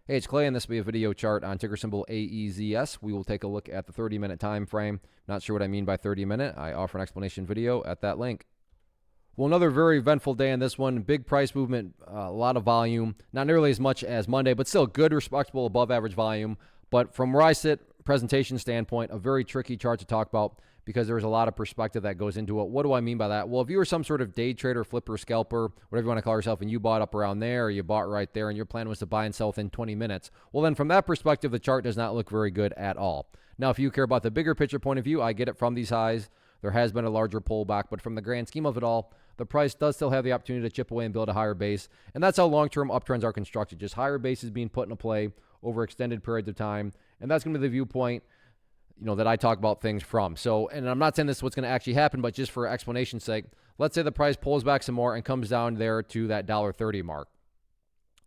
Hey, it's Clay, and this will be a video chart on ticker symbol AEZS. We will take a look at the 30-minute time frame. Not sure what I mean by 30-minute. I offer an explanation video at that link. Well, another very eventful day in this one. Big price movement, a lot of volume. Not nearly as much as Monday, but still good, respectable, above average volume. But from where I sit, presentation standpoint, a very tricky chart to talk about because there's a lot of perspective that goes into it. What do I mean by that? Well, if you were some sort of day trader, flipper, scalper, whatever you want to call yourself, and you bought up around there, or you bought right there, and your plan was to buy and sell within 20 minutes, well, then from that perspective, the chart does not look very good at all. Now, if you care about the bigger picture point of view, I get it from these highs. There has been a larger pullback, but from the grand scheme of it all, the price does still have the opportunity to chip away and build a higher base, and that's how long-term uptrends are constructed, just higher bases being put into play over extended periods of time, and that's going to be the viewpoint that I talk about things from. So, and I'm not saying this is what's going to actually happen, but just for explanation's sake, let's say the price pulls back some more and comes down there to that $1.30 mark.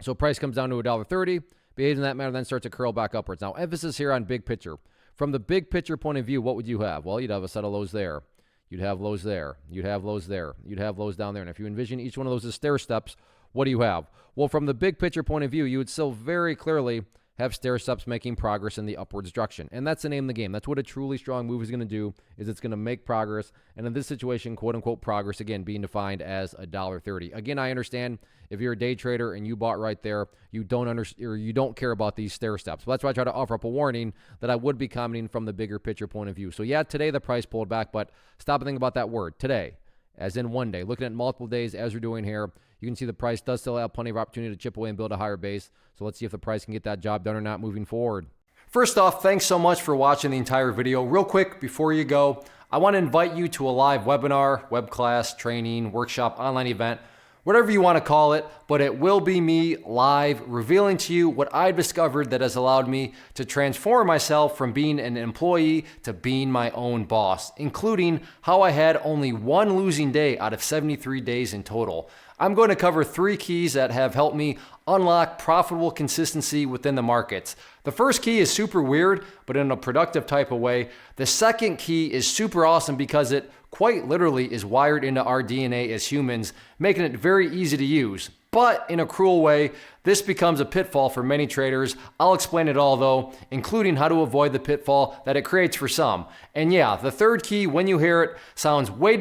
So price comes down to $1.30, behaves in that manner, then starts to curl back upwards. Now, emphasis here on big picture. From the big picture point of view, what would you have? Well, you'd have a set of lows there. You'd have lows there. You'd have lows there. You'd have lows down there. And if you envision each one of those as stair steps, what do you have? Well, from the big picture point of view, you would still very clearly have stair steps making progress in the upwards direction. And that's the name of the game. That's what a truly strong move is going to do, is it's going to make progress. And in this situation, quote unquote, progress, again, being defined as $1.30. Again, I understand if you're a day trader and you bought right there, you don't understand, or you don't care about these stair steps. But that's why I try to offer up a warning that I would be commenting from the bigger picture point of view. So yeah, today the price pulled back, but stop and think about that word, today, as in one day. Looking at multiple days as we're doing here, you can see the price does still have plenty of opportunity to chip away and build a higher base. So let's see if the price can get that job done or not moving forward. First off, thanks so much for watching the entire video. Real quick, before you go, I want to invite you to a live webinar, web class, training, workshop, online event, whatever you want to call it, but it will be me live revealing to you what I've discovered that has allowed me to transform myself from being an employee to being my own boss, including how I had only one losing day out of 73 days in total. I'm going to cover 3 keys that have helped me unlock profitable consistency within the markets. The first key is super weird, but in a productive type of way. The second key is super awesome because it quite literally is wired into our DNA as humans, making it very easy to use. But in a cruel way, this becomes a pitfall for many traders. I'll explain it all though, including how to avoid the pitfall that it creates for some. And yeah, the third key, when you hear it, sounds way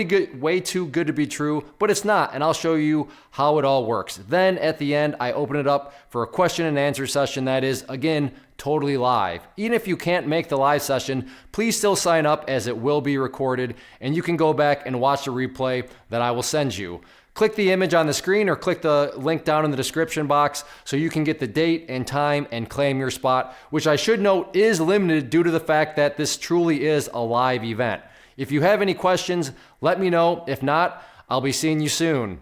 too good to be true, but it's not, and I'll show you how it all works. Then at the end, I open it up for a question and answer session that is, again, totally live. Even if you can't make the live session, please still sign up as it will be recorded, and you can go back and watch the replay that I will send you. Click the image on the screen or click the link down in the description box so you can get the date and time and claim your spot, which I should note is limited due to the fact that this truly is a live event. If you have any questions, let me know. If not, I'll be seeing you soon.